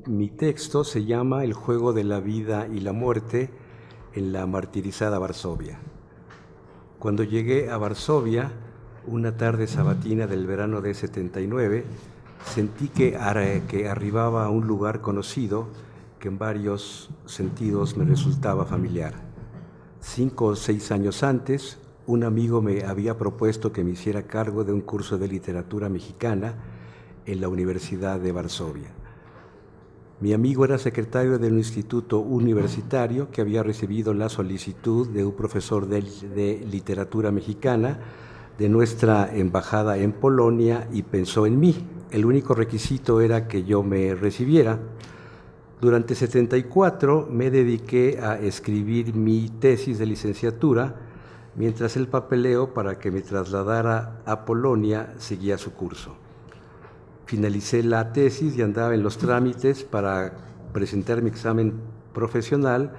Mi texto se llama El juego de la vida y la muerte en la martirizada Varsovia. Cuando llegué a Varsovia, una tarde sabatina del verano de 79, sentí que arribaba a un lugar conocido que en varios sentidos me resultaba familiar. 5 o 6 años antes, un amigo me había propuesto que me hiciera cargo de un curso de literatura mexicana en la Universidad de Varsovia. Mi amigo era secretario de un instituto universitario que había recibido la solicitud de un profesor de literatura mexicana de nuestra embajada en Polonia y pensó en mí. El único requisito era que yo me recibiera. Durante 74 me dediqué a escribir mi tesis de licenciatura, mientras el papeleo para que me trasladara a Polonia seguía su curso. Finalicé la tesis y andaba en los trámites para presentar mi examen profesional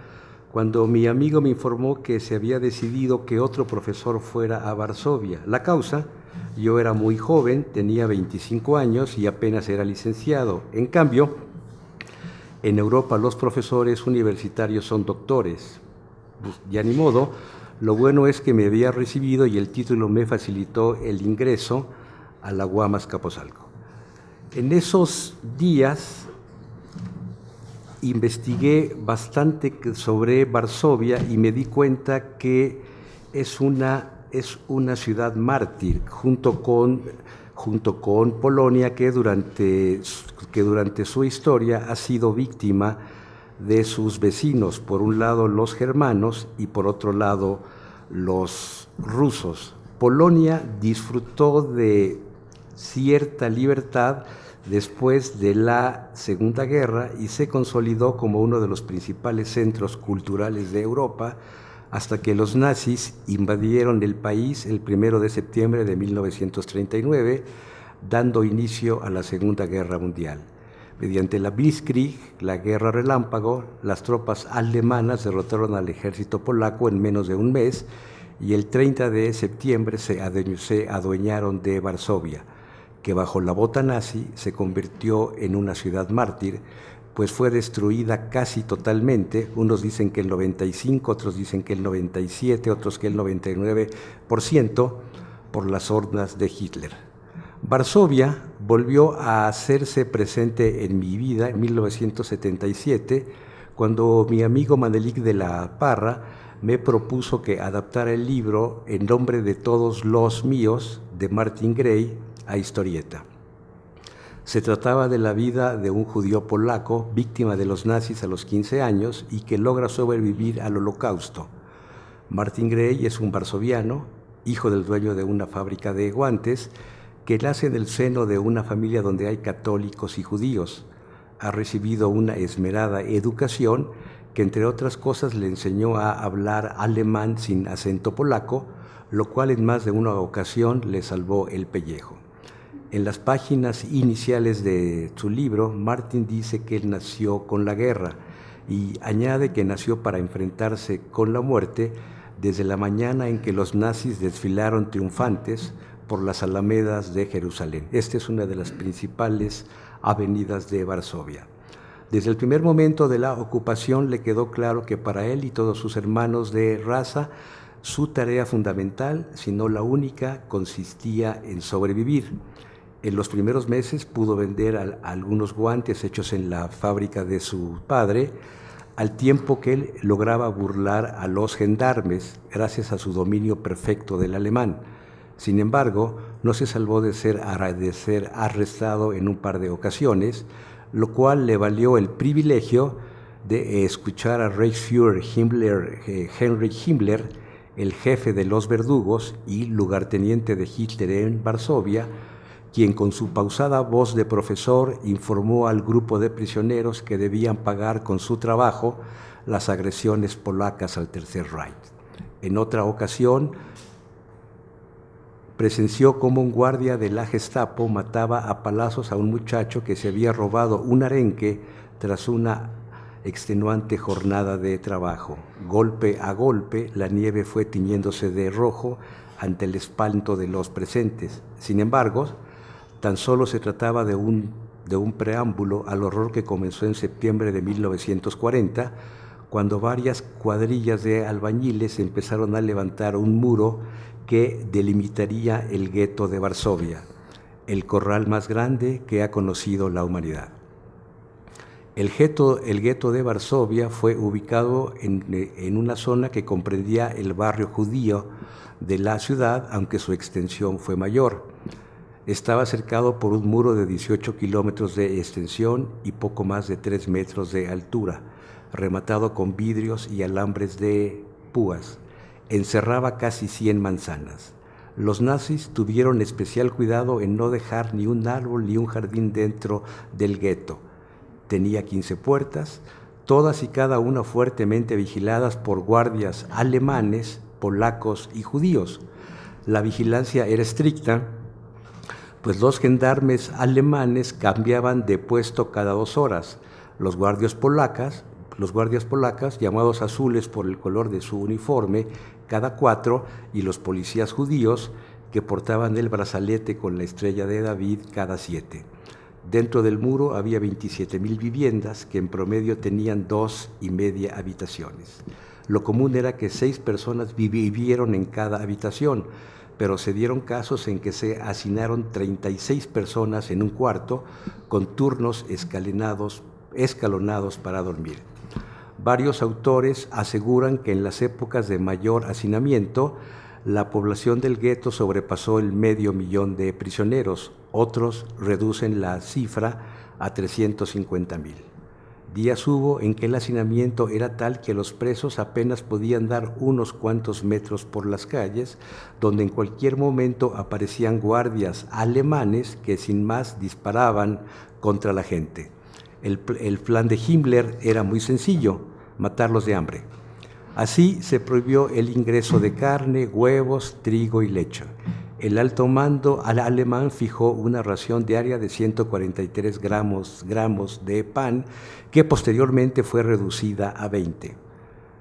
cuando mi amigo me informó que se había decidido que otro profesor fuera a Varsovia. La causa: yo era muy joven, tenía 25 años y apenas era licenciado. En cambio, en Europa los profesores universitarios son doctores. Pues, ya ni modo, lo bueno es que me había recibido y el título me facilitó el ingreso a la UAM Azcapotzalco. En esos días investigué bastante sobre Varsovia y me di cuenta que es una ciudad mártir, junto con Polonia, que durante su historia ha sido víctima de sus vecinos, por un lado los germanos y por otro lado los rusos. Polonia disfrutó de cierta libertad después de la Segunda Guerra y se consolidó como uno de los principales centros culturales de Europa hasta que los nazis invadieron el país el 1 de septiembre de 1939, dando inicio a la Segunda Guerra Mundial. Mediante la Blitzkrieg, la guerra relámpago, las tropas alemanas derrotaron al ejército polaco en menos de un mes y el 30 de septiembre se adueñaron de Varsovia, que bajo la bota nazi se convirtió en una ciudad mártir, pues fue destruida casi totalmente. Unos dicen que el 95%, otros dicen que el 97%, otros que el 99%, por las hordas de Hitler. Varsovia volvió a hacerse presente en mi vida en 1977, cuando mi amigo Manelik de la Parra me propuso que adaptara el libro En nombre de todos los míos, de Martin Gray, a historieta. Se trataba de la vida de un judío polaco víctima de los nazis a los 15 años y que logra sobrevivir al Holocausto. Martin Gray es un varsoviano, hijo del dueño de una fábrica de guantes, que nace en el seno de una familia donde hay católicos y judíos. Ha recibido una esmerada educación que, entre otras cosas, le enseñó a hablar alemán sin acento polaco, lo cual en más de una ocasión le salvó el pellejo. En las páginas iniciales de su libro, Martin dice que él nació con la guerra y añade que nació para enfrentarse con la muerte desde la mañana en que los nazis desfilaron triunfantes por las alamedas de Jerusalén. Esta es una de las principales avenidas de Varsovia. Desde el primer momento de la ocupación le quedó claro que para él y todos sus hermanos de raza, su tarea fundamental, si no la única, consistía en sobrevivir. En los primeros meses pudo vender algunos guantes hechos en la fábrica de su padre, al tiempo que él lograba burlar a los gendarmes gracias a su dominio perfecto del alemán. Sin embargo, no se salvó de ser arrestado en un par de ocasiones, lo cual le valió el privilegio de escuchar a Reichsführer Heinrich Himmler, el jefe de los verdugos y lugarteniente de Hitler en Varsovia, quien con su pausada voz de profesor informó al grupo de prisioneros que debían pagar con su trabajo las agresiones polacas al Tercer Reich. En otra ocasión, presenció cómo un guardia de la Gestapo mataba a palazos a un muchacho que se había robado un arenque tras una extenuante jornada de trabajo. Golpe a golpe, la nieve fue tiñéndose de rojo ante el espanto de los presentes. Sin embargo, tan solo se trataba de de un preámbulo al horror que comenzó en septiembre de 1940, cuando varias cuadrillas de albañiles empezaron a levantar un muro que delimitaría el gueto de Varsovia, el corral más grande que ha conocido la humanidad. El gueto de Varsovia fue ubicado en una zona que comprendía el barrio judío de la ciudad, aunque su extensión fue mayor. Estaba cercado por un muro de 18 kilómetros de extensión y poco más de 3 metros de altura, rematado con vidrios y alambres de púas. Encerraba casi 100 manzanas. Los nazis tuvieron especial cuidado en no dejar ni un árbol ni un jardín dentro del gueto. Tenía 15 puertas, todas y cada una fuertemente vigiladas por guardias alemanes, polacos y judíos. La vigilancia era estricta, pues los gendarmes alemanes cambiaban de puesto cada 2 horas. Los guardias polacas, llamados azules por el color de su uniforme, cada 4, y los policías judíos, que portaban el brazalete con la estrella de David, cada 7. Dentro del muro había 27,000 viviendas que en promedio tenían 2,5 habitaciones. Lo común era que 6 personas vivieron en cada habitación, pero se dieron casos en que se hacinaron 36 personas en un cuarto, con turnos escalonados para dormir. Varios autores aseguran que en las épocas de mayor hacinamiento, la población del gueto sobrepasó el 500,000 de prisioneros. Otros reducen la cifra a 350,000. Días hubo en que el hacinamiento era tal que los presos apenas podían dar unos cuantos metros por las calles, donde en cualquier momento aparecían guardias alemanes que sin más disparaban contra la gente. El plan de Himmler era muy sencillo: matarlos de hambre. Así se prohibió el ingreso de carne, huevos, trigo y leche. El alto mando alemán fijó una ración diaria de 143 gramos de pan, que posteriormente fue reducida a 20.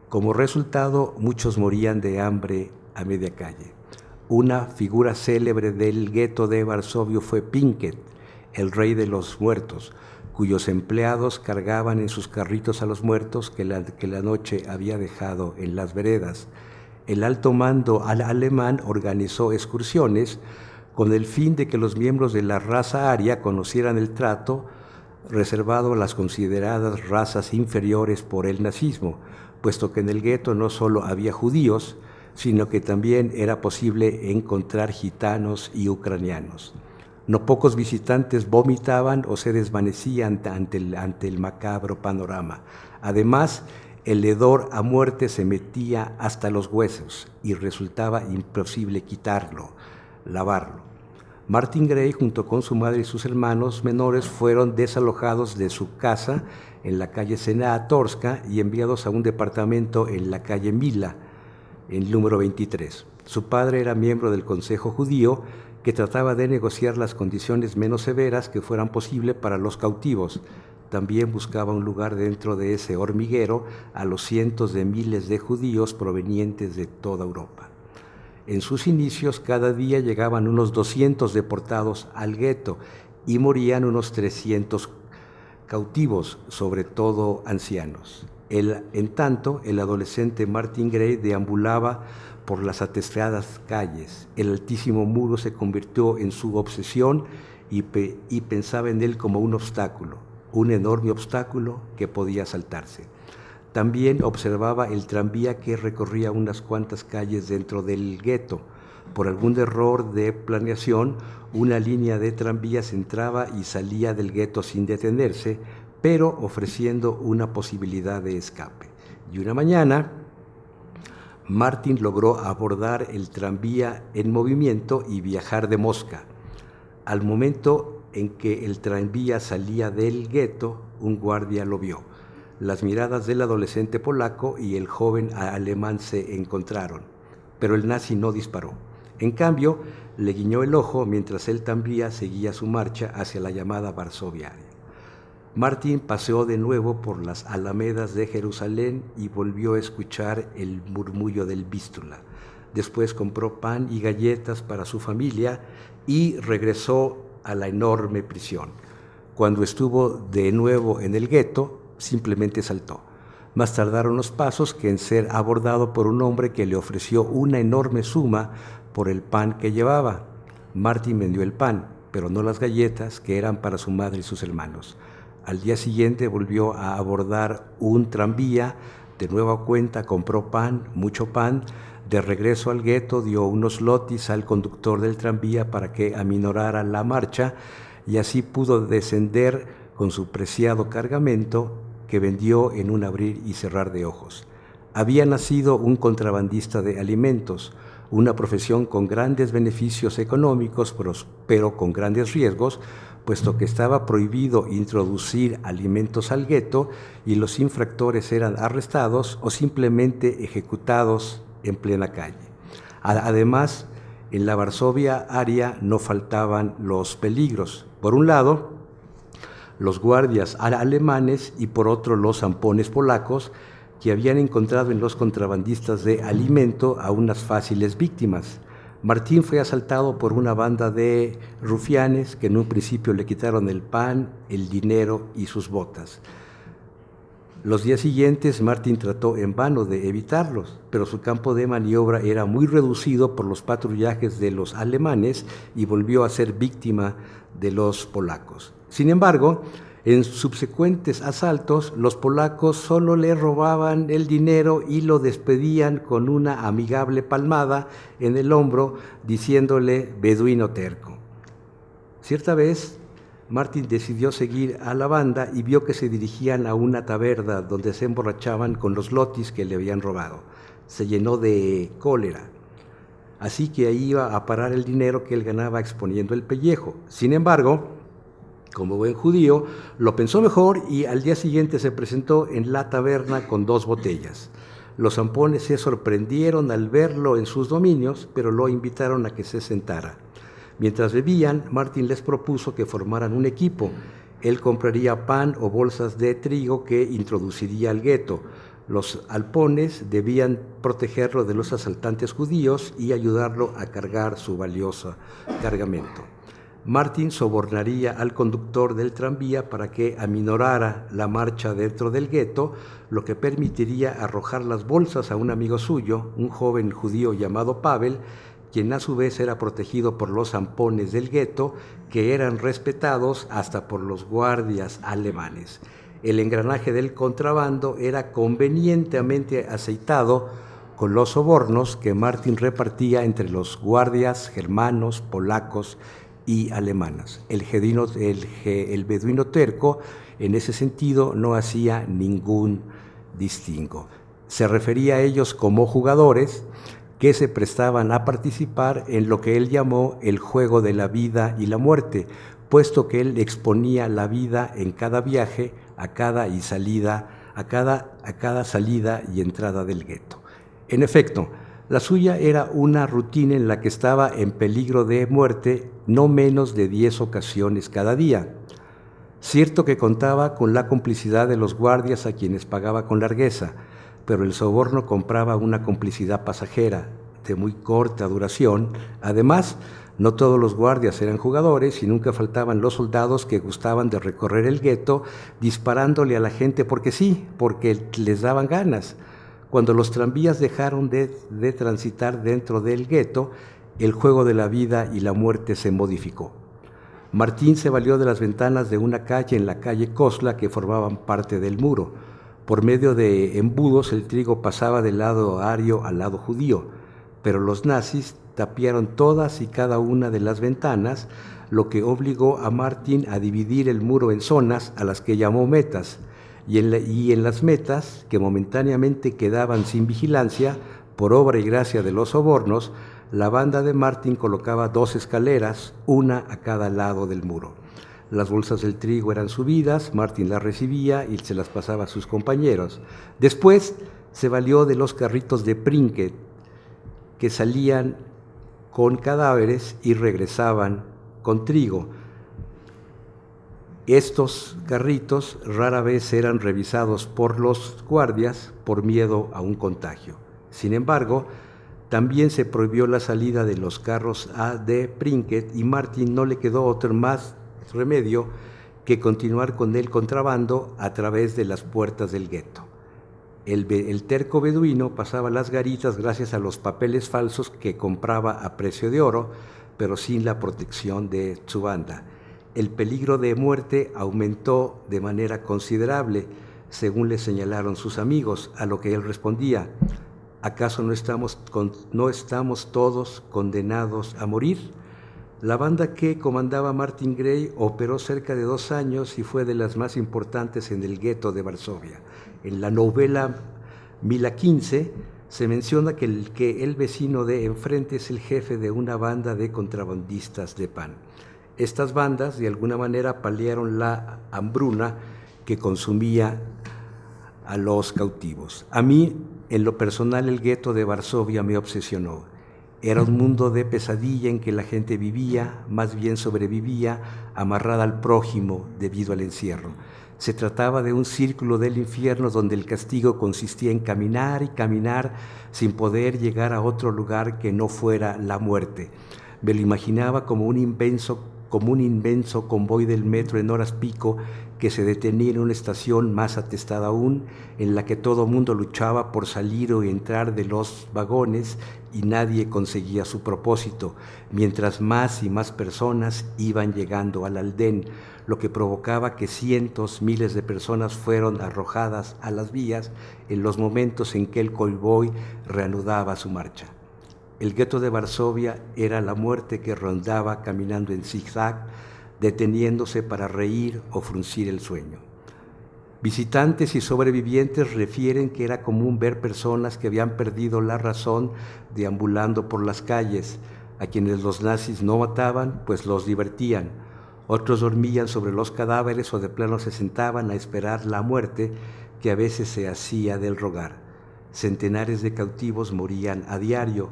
Como resultado, muchos morían de hambre a media calle. Una figura célebre del gueto de Varsovia fue Pinkett, el rey de los muertos, cuyos empleados cargaban en sus carritos a los muertos que la noche había dejado en las veredas. El alto mando alemán organizó excursiones con el fin de que los miembros de la raza aria conocieran el trato reservado a las consideradas razas inferiores por el nazismo, puesto que en el gueto no solo había judíos, sino que también era posible encontrar gitanos y ucranianos. No pocos visitantes vomitaban o se desvanecían ante el macabro panorama. Además, el hedor a muerte se metía hasta los huesos y resultaba imposible quitarlo, lavarlo. Martin Gray, junto con su madre y sus hermanos menores, fueron desalojados de su casa en la calle Senatorska y enviados a un departamento en la calle Mila, el número 23. Su padre era miembro del Consejo Judío, que trataba de negociar las condiciones menos severas que fueran posible para los cautivos. También buscaba un lugar dentro de ese hormiguero a los cientos de miles de judíos provenientes de toda Europa. En sus inicios, cada día llegaban unos 200 deportados al gueto y morían unos 300 cautivos, sobre todo ancianos. En tanto, el adolescente Martin Gray deambulaba por las atestadas calles. El altísimo muro se convirtió en su obsesión y pensaba en él como un obstáculo, un enorme obstáculo que podía saltarse. También observaba el tranvía que recorría unas cuantas calles dentro del gueto. Por algún error de planeación, una línea de tranvías entraba y salía del gueto sin detenerse, pero ofreciendo una posibilidad de escape. Y una mañana, Martin logró abordar el tranvía en movimiento y viajar de Mosca. Al momento en que el tranvía salía del gueto, un guardia lo vio. Las miradas del adolescente polaco y el joven alemán se encontraron, pero el nazi no disparó. En cambio, le guiñó el ojo mientras el tranvía seguía su marcha hacia la llamada Varsovia. Martin paseó de nuevo por las alamedas de Jerusalén y volvió a escuchar el murmullo del Vístula. Después compró pan y galletas para su familia y regresó a la enorme prisión. Cuando estuvo de nuevo en el gueto, simplemente saltó. Más tardaron los pasos que en ser abordado por un hombre que le ofreció una enorme suma por el pan que llevaba. Martin vendió el pan, pero no las galletas que eran para su madre y sus hermanos. Al día siguiente volvió a abordar un tranvía, de nueva cuenta compró pan, mucho pan. De regreso al gueto dio unos lotis al conductor del tranvía para que aminorara la marcha y así pudo descender con su preciado cargamento que vendió en un abrir y cerrar de ojos. Había nacido un contrabandista de alimentos, una profesión con grandes beneficios económicos, pero con grandes riesgos, puesto que estaba prohibido introducir alimentos al gueto y los infractores eran arrestados o simplemente ejecutados en plena calle. Además, en la Varsovia Aria no faltaban los peligros. Por un lado, los guardias alemanes y por otro los zampones polacos, que habían encontrado en los contrabandistas de alimento a unas fáciles víctimas. Martín fue asaltado por una banda de rufianes que en un principio le quitaron el pan, el dinero y sus botas. Los días siguientes Martín trató en vano de evitarlos, pero su campo de maniobra era muy reducido por los patrullajes de los alemanes y volvió a ser víctima de los polacos. Sin embargo, en subsecuentes asaltos, los polacos solo le robaban el dinero y lo despedían con una amigable palmada en el hombro, diciéndole beduino terco. Cierta vez, Martin decidió seguir a la banda y vio que se dirigían a una taberna donde se emborrachaban con los lotis que le habían robado. Se llenó de cólera, así que ahí iba a parar el dinero que él ganaba exponiendo el pellejo. Sin embargo, como buen judío, lo pensó mejor y al día siguiente se presentó en la taberna con 2 botellas. Los zampones se sorprendieron al verlo en sus dominios, pero lo invitaron a que se sentara. Mientras bebían, Martin les propuso que formaran un equipo. Él compraría pan o bolsas de trigo que introduciría al gueto. Los halpones debían protegerlo de los asaltantes judíos y ayudarlo a cargar su valioso cargamento. Martin sobornaría al conductor del tranvía para que aminorara la marcha dentro del gueto, lo que permitiría arrojar las bolsas a un amigo suyo, un joven judío llamado Pavel, quien a su vez era protegido por los zampones del gueto, que eran respetados hasta por los guardias alemanes. El engranaje del contrabando era convenientemente aceitado con los sobornos que Martin repartía entre los guardias germanos, polacos y alemanas. El beduino terco, en ese sentido, no hacía ningún distingo. Se refería a ellos como jugadores que se prestaban a participar en lo que él llamó el juego de la vida y la muerte, puesto que él exponía la vida en cada viaje, a cada salida y entrada del gueto. En efecto, la suya era una rutina en la que estaba en peligro de muerte no menos de 10 ocasiones cada día. Cierto que contaba con la complicidad de los guardias a quienes pagaba con largueza, pero el soborno compraba una complicidad pasajera, de muy corta duración. Además, no todos los guardias eran jugadores y nunca faltaban los soldados que gustaban de recorrer el gueto disparándole a la gente porque sí, porque les daban ganas. Cuando los tranvías dejaron de transitar dentro del gueto, el juego de la vida y la muerte se modificó. Martín se valió de las ventanas de una calle en la calle Kosla que formaban parte del muro. Por medio de embudos el trigo pasaba del lado ario al lado judío, pero los nazis tapiaron todas y cada una de las ventanas, lo que obligó a Martin a dividir el muro en zonas a las que llamó metas, y en las metas, que momentáneamente quedaban sin vigilancia, por obra y gracia de los sobornos, la banda de Martin colocaba 2 escaleras, una a cada lado del muro. Las bolsas del trigo eran subidas, Martin las recibía y se las pasaba a sus compañeros. Después se valió de los carritos de Prinket, que salían con cadáveres y regresaban con trigo. Estos carritos rara vez eran revisados por los guardias por miedo a un contagio. Sin embargo, también se prohibió la salida de los carros de Prinket y Martin no le quedó otro más remedio que continuar con el contrabando a través de las puertas del gueto. El terco beduino pasaba las garitas gracias a los papeles falsos que compraba a precio de oro, pero sin la protección de su banda. El peligro de muerte aumentó de manera considerable, según le señalaron sus amigos, a lo que él respondía: ¿acaso no estamos todos condenados a morir? La banda que comandaba Martin Gray operó cerca de 2 años y fue de las más importantes en el gueto de Varsovia. En la novela Mila 15 se menciona que el vecino de enfrente es el jefe de una banda de contrabandistas de pan. Estas bandas de alguna manera paliaron la hambruna que consumía a los cautivos. A mí, en lo personal, el gueto de Varsovia me obsesionó. Era un mundo de pesadilla en que la gente vivía, más bien sobrevivía, amarrada al prójimo debido al encierro. Se trataba de un círculo del infierno donde el castigo consistía en caminar y caminar sin poder llegar a otro lugar que no fuera la muerte. Me lo imaginaba como un inmenso convoy del metro en horas pico que se detenía en una estación más atestada aún, en la que todo mundo luchaba por salir o entrar de los vagones y nadie conseguía su propósito, mientras más y más personas iban llegando al aldén, lo que provocaba que cientos, miles de personas fueron arrojadas a las vías en los momentos en que el convoy reanudaba su marcha. El gueto de Varsovia era la muerte que rondaba caminando en zigzag, deteniéndose para reír o fruncir el sueño. Visitantes y sobrevivientes refieren que era común ver personas que habían perdido la razón deambulando por las calles, a quienes los nazis no mataban, pues los divertían. Otros dormían sobre los cadáveres o de plano se sentaban a esperar la muerte, que a veces se hacía del rogar. Centenares de cautivos morían a diario,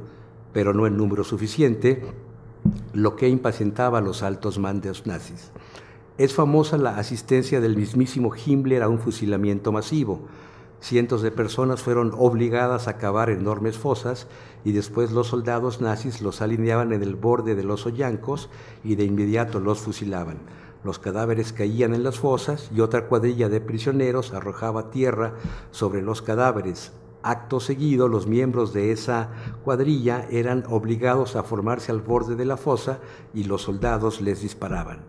pero no en número suficiente, lo que impacientaba a los altos mandos nazis. Es famosa la asistencia del mismísimo Himmler a un fusilamiento masivo. Cientos de personas fueron obligadas a cavar enormes fosas y después los soldados nazis los alineaban en el borde de los hoyancos y de inmediato los fusilaban. Los cadáveres caían en las fosas y otra cuadrilla de prisioneros arrojaba tierra sobre los cadáveres. Acto seguido, los miembros de esa cuadrilla eran obligados a formarse al borde de la fosa y los soldados les disparaban.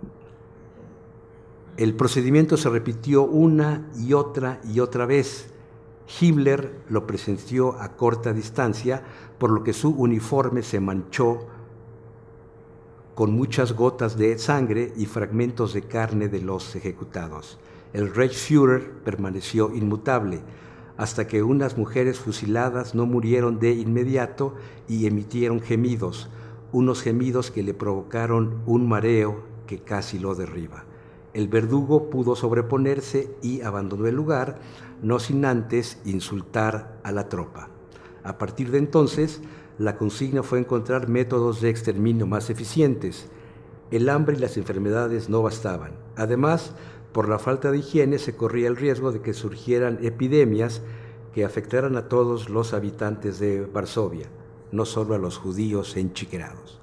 El procedimiento se repitió una y otra vez. Himmler lo presenció a corta distancia, por lo que su uniforme se manchó con muchas gotas de sangre y fragmentos de carne de los ejecutados. El Reichsführer permaneció inmutable, hasta que unas mujeres fusiladas no murieron de inmediato y emitieron gemidos, unos gemidos que le provocaron un mareo que casi lo derriba. El verdugo pudo sobreponerse y abandonó el lugar, no sin antes insultar a la tropa. A partir de entonces, la consigna fue encontrar métodos de exterminio más eficientes. El hambre y las enfermedades no bastaban. Además, por la falta de higiene se corría el riesgo de que surgieran epidemias que afectaran a todos los habitantes de Varsovia, no solo a los judíos enchiquerados.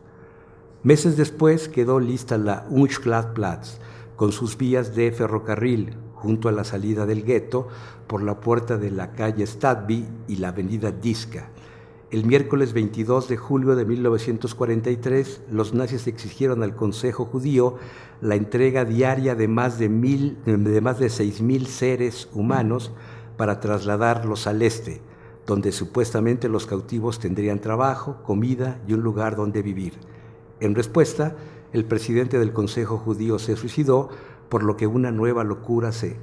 Meses después quedó lista la Unschladplatz, con sus vías de ferrocarril junto a la salida del gueto por la puerta de la calle Stadby y la avenida Diska. El miércoles 22 de julio de 1943, los nazis exigieron al Consejo Judío la entrega diaria de más de 6.000 seres humanos para trasladarlos al este, donde supuestamente los cautivos tendrían trabajo, comida y un lugar donde vivir. En respuesta, el presidente del Consejo Judío se suicidó, por lo que una nueva locura se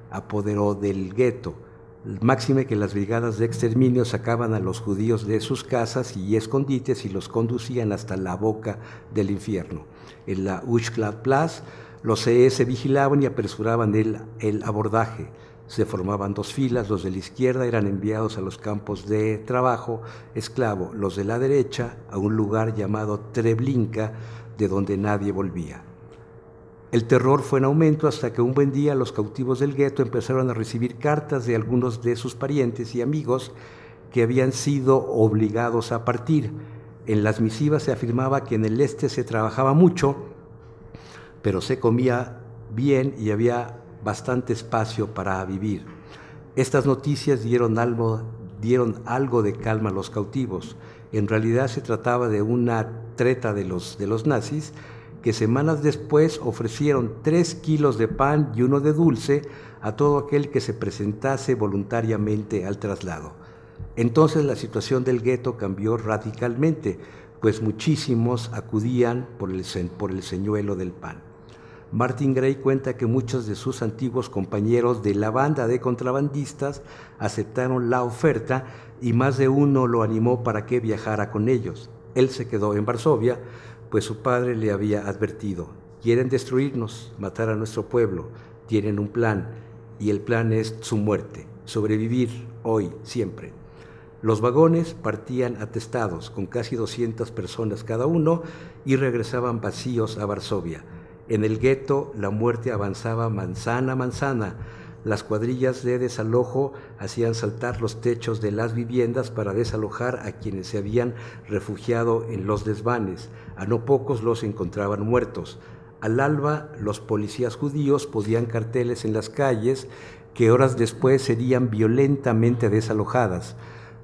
apoderó del gueto. Máxime que las brigadas de exterminio sacaban a los judíos de sus casas y escondites y los conducían hasta la boca del infierno. En la Unschladplatz, los SS vigilaban y apresuraban el abordaje. Se formaban 2 filas, los de la izquierda eran enviados a los campos de trabajo esclavo, los de la derecha a un lugar llamado Treblinka, de donde nadie volvía. El terror fue en aumento hasta que un buen día los cautivos del gueto empezaron a recibir cartas de algunos de sus parientes y amigos que habían sido obligados a partir. En las misivas se afirmaba que en el este se trabajaba mucho, pero se comía bien y había bastante espacio para vivir. Estas noticias dieron algo de calma a los cautivos. En realidad se trataba de una treta de los nazis, que semanas después ofrecieron 3 kilos de pan y 1 de dulce a todo aquel que se presentase voluntariamente al traslado. Entonces la situación del gueto cambió radicalmente, pues muchísimos acudían por el señuelo del pan. Martin Gray cuenta que muchos de sus antiguos compañeros de la banda de contrabandistas aceptaron la oferta y más de uno lo animó para que viajara con ellos. Él se quedó en Varsovia, pues su padre le había advertido: quieren destruirnos, matar a nuestro pueblo, tienen un plan, y el plan es su muerte, sobrevivir hoy, siempre. Los vagones partían atestados, con casi 200 personas cada uno, y regresaban vacíos a Varsovia. En el gueto la muerte avanzaba manzana a manzana. Las cuadrillas de desalojo hacían saltar los techos de las viviendas para desalojar a quienes se habían refugiado en los desvanes. A no pocos los encontraban muertos. Al alba, los policías judíos ponían carteles en las calles que horas después serían violentamente desalojadas.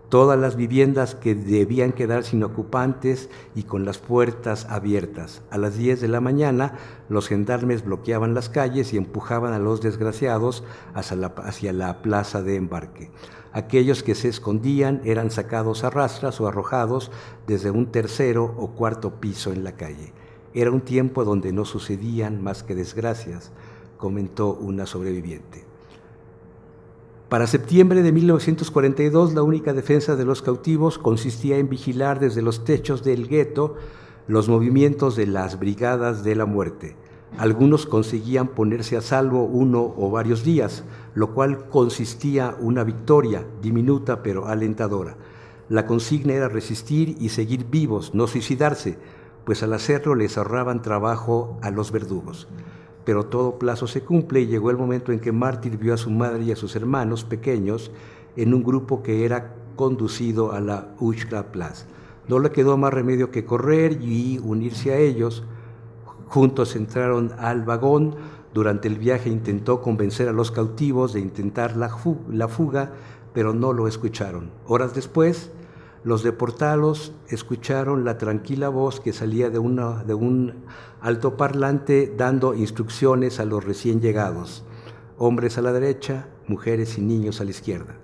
Todas las viviendas que debían quedar sin ocupantes y con las puertas abiertas. A las 10 de la mañana, los gendarmes bloqueaban las calles y empujaban a los desgraciados hacia la plaza de embarque. Aquellos que se escondían eran sacados a rastras o arrojados desde un tercero o cuarto piso en la calle. Era un tiempo donde no sucedían más que desgracias, comentó una sobreviviente. Para septiembre de 1942, la única defensa de los cautivos consistía en vigilar desde los techos del gueto los movimientos de las brigadas de la muerte. Algunos conseguían ponerse a salvo 1 o varios días, lo cual consistía una victoria, diminuta pero alentadora. La consigna era resistir y seguir vivos, no suicidarse, pues al hacerlo les ahorraban trabajo a los verdugos. Pero todo plazo se cumple y llegó el momento en que Martin vio a su madre y a sus hermanos pequeños en un grupo que era conducido a la Uxkraplatz. No le quedó más remedio que correr y unirse a ellos. Juntos entraron al vagón. Durante el viaje intentó convencer a los cautivos de intentar la fuga, pero no lo escucharon. Horas después, los deportados escucharon la tranquila voz que salía de un altoparlante dando instrucciones a los recién llegados: hombres a la derecha, mujeres y niños a la izquierda.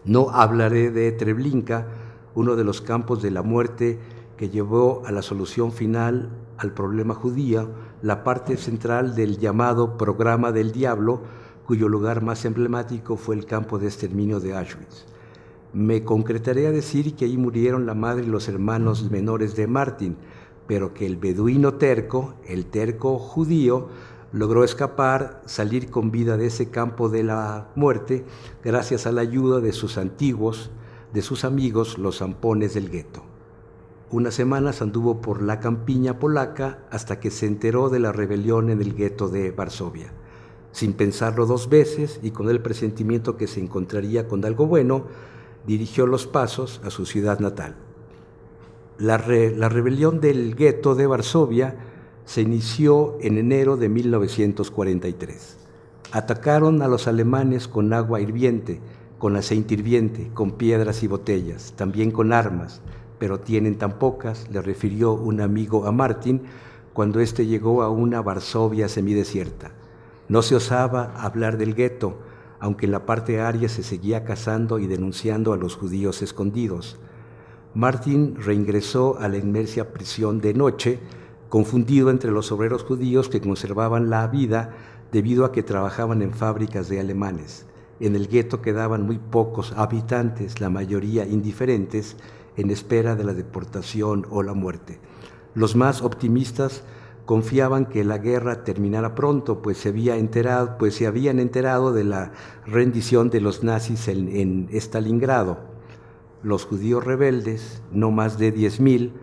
No hablaré de Treblinka, uno de los campos de la muerte que llevó a la solución final al problema judío, la parte central del llamado Programa del Diablo, cuyo lugar más emblemático fue el campo de exterminio de Auschwitz. Me concretaré a decir que ahí murieron la madre y los hermanos menores de Martin, pero que el beduino terco, el terco judío, logró escapar, salir con vida de ese campo de la muerte, gracias a la ayuda de sus amigos, los zampones del gueto. Unas semanas anduvo por la campiña polaca hasta que se enteró de la rebelión en el gueto de Varsovia. Sin pensarlo 2 veces y con el presentimiento que se encontraría con algo bueno, dirigió los pasos a su ciudad natal. La rebelión del gueto de Varsovia se inició en enero de 1943. Atacaron a los alemanes con agua hirviente, con aceite hirviente, con piedras y botellas, también con armas, pero tienen tan pocas, le refirió un amigo a Martin cuando éste llegó a una Varsovia semidesierta. No se osaba hablar del gueto, aunque en la parte aria se seguía cazando y denunciando a los judíos escondidos. Martin reingresó a la inmersa prisión de noche, confundido entre los obreros judíos que conservaban la vida debido a que trabajaban en fábricas de alemanes. En el gueto quedaban muy pocos habitantes, la mayoría indiferentes, en espera de la deportación o la muerte. Los más optimistas confiaban que la guerra terminara pronto, pues se habían enterado de la rendición de los nazis en Stalingrado. Los judíos rebeldes, no más de 10,000,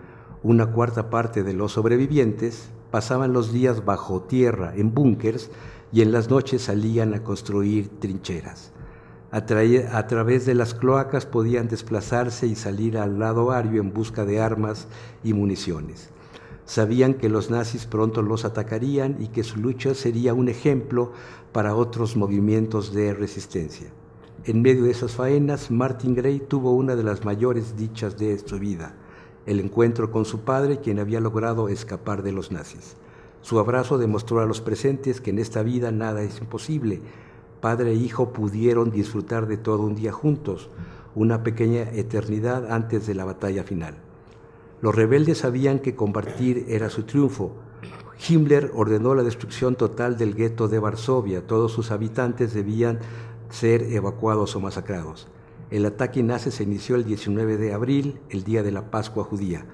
una cuarta parte de los sobrevivientes, pasaban los días bajo tierra en búnkers y en las noches salían a construir trincheras. A través de las cloacas podían desplazarse y salir al lado ario en busca de armas y municiones. Sabían que los nazis pronto los atacarían y que su lucha sería un ejemplo para otros movimientos de resistencia. En medio de esas faenas, Martin Gray tuvo una de las mayores dichas de su vida, el encuentro con su padre, quien había logrado escapar de los nazis. Su abrazo demostró a los presentes que en esta vida nada es imposible. Padre e hijo pudieron disfrutar de todo un día juntos, una pequeña eternidad antes de la batalla final. Los rebeldes sabían que combatir era su triunfo. Himmler ordenó la destrucción total del gueto de Varsovia. Todos sus habitantes debían ser evacuados o masacrados. El ataque nazi se inició el 19 de abril, el día de la Pascua judía.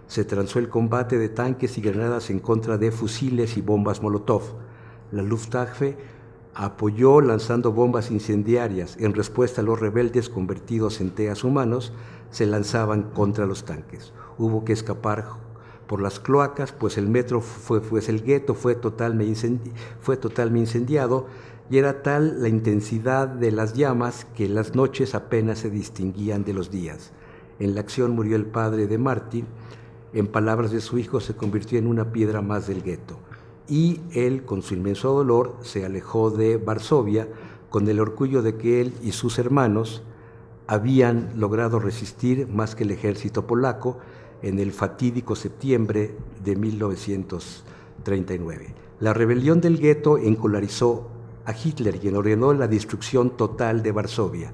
Se transó el combate de tanques y granadas en contra de fusiles y bombas Molotov. La Luftwaffe apoyó lanzando bombas incendiarias. En respuesta, los rebeldes, convertidos en teas humanos, se lanzaban contra los tanques. Hubo que escapar por las cloacas, pues el metro el gueto fue totalmente incendiado, y era tal la intensidad de las llamas que las noches apenas se distinguían de los días. En la acción murió el padre de Martin. En palabras de su hijo, se convirtió en una piedra más del gueto. Y él, con su inmenso dolor, se alejó de Varsovia con el orgullo de que él y sus hermanos habían logrado resistir más que el ejército polaco en el fatídico septiembre de 1939. La rebelión del gueto encolarizó a Hitler, quien ordenó la destrucción total de Varsovia.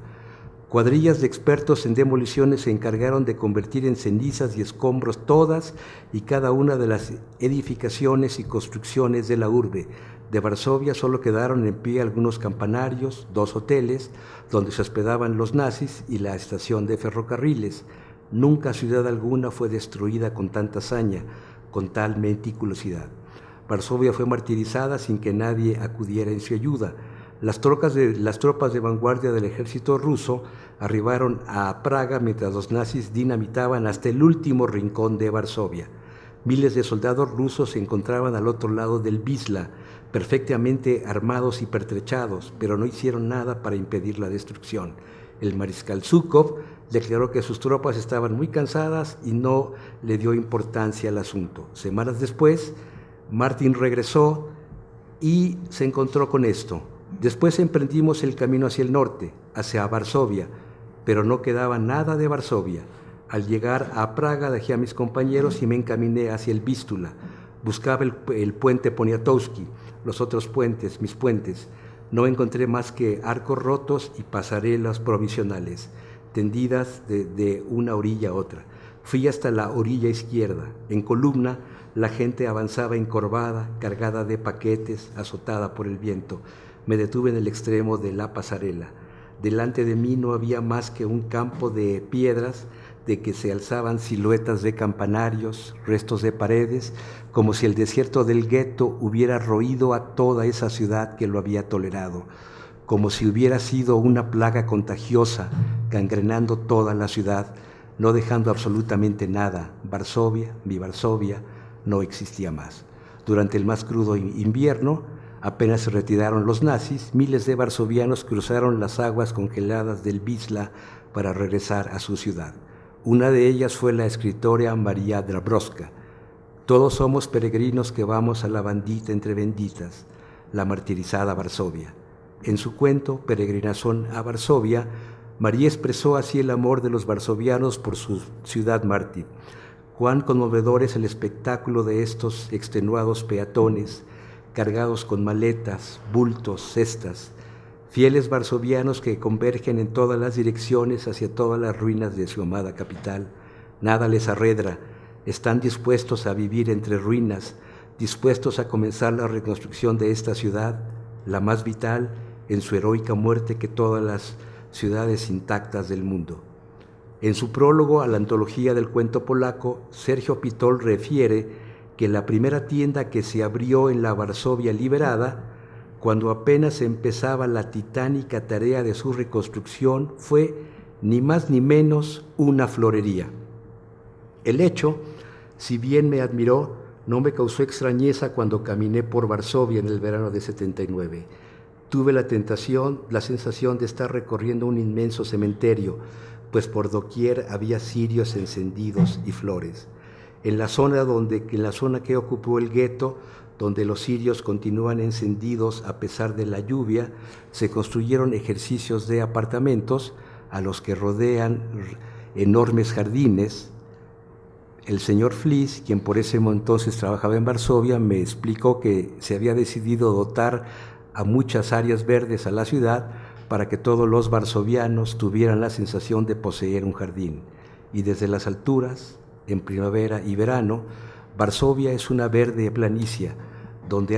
Cuadrillas de expertos en demoliciones se encargaron de convertir en cenizas y escombros todas y cada una de las edificaciones y construcciones de la urbe. De Varsovia solo quedaron en pie algunos campanarios, 2 hoteles donde se hospedaban los nazis y la estación de ferrocarriles. Nunca ciudad alguna fue destruida con tanta hazaña, con tal meticulosidad. Varsovia fue martirizada sin que nadie acudiera en su ayuda. Las tropas de vanguardia del ejército ruso arribaron a Praga mientras los nazis dinamitaban hasta el último rincón de Varsovia. Miles de soldados rusos se encontraban al otro lado del Wisla, perfectamente armados y pertrechados, pero no hicieron nada para impedir la destrucción. El mariscal Zhukov declaró que sus tropas estaban muy cansadas y no le dio importancia al asunto. Semanas después, Martin regresó y se encontró con esto. Después emprendimos el camino hacia el norte, hacia Varsovia, pero no quedaba nada de Varsovia. Al llegar a Praga dejé a mis compañeros y me encaminé hacia el Vístula. Buscaba el puente Poniatowski, los otros puentes, mis puentes. No encontré más que arcos rotos y pasarelas provisionales, tendidas de una orilla a otra. Fui hasta la orilla izquierda. En columna, la gente avanzaba encorvada, cargada de paquetes, azotada por el viento. Me detuve en el extremo de la pasarela. Delante de mí no había más que un campo de piedras de que se alzaban siluetas de campanarios, restos de paredes, como si el desierto del gueto hubiera roído a toda esa ciudad que lo había tolerado, como si hubiera sido una plaga contagiosa, gangrenando toda la ciudad, no dejando absolutamente nada. Varsovia, mi Varsovia, no existía más. Durante el más crudo invierno, apenas se retiraron los nazis, miles de varsovianos cruzaron las aguas congeladas del Wisla para regresar a su ciudad. Una de ellas fue la escritora María Dabrowska. Todos somos peregrinos que vamos a la bendita entre benditas, la martirizada Varsovia. En su cuento, Peregrinación a Varsovia, María expresó así el amor de los varsovianos por su ciudad mártir. Cuán conmovedor es el espectáculo de estos extenuados peatones, cargados con maletas, bultos, cestas, fieles varsovianos que convergen en todas las direcciones hacia todas las ruinas de su amada capital. Nada les arredra, están dispuestos a vivir entre ruinas, dispuestos a comenzar la reconstrucción de esta ciudad, la más vital en su heroica muerte que todas las ciudades intactas del mundo. En su prólogo a la antología del cuento polaco, Sergio Pitol refiere que la primera tienda que se abrió en la Varsovia liberada, cuando apenas empezaba la titánica tarea de su reconstrucción, fue ni más ni menos una florería. El hecho, si bien me admiró, no me causó extrañeza cuando caminé por Varsovia en el verano de 79. Tuve la sensación de estar recorriendo un inmenso cementerio, pues por doquier había cirios encendidos y flores. En la zona que ocupó el gueto, donde los cirios continúan encendidos a pesar de la lluvia, se construyeron ejercicios de apartamentos a los que rodean enormes jardines. El señor Fliss, quien por ese entonces trabajaba en Varsovia, me explicó que se había decidido dotar a muchas áreas verdes a la ciudad para que todos los varsovianos tuvieran la sensación de poseer un jardín. Y desde las alturas, en primavera y verano, Varsovia es una verde planicie donde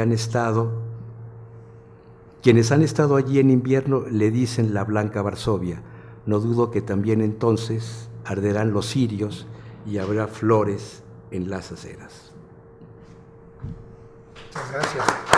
quienes han estado allí en invierno le dicen la Blanca Varsovia. No dudo que también entonces arderán los cirios y habrá flores en las aceras. Muchas gracias.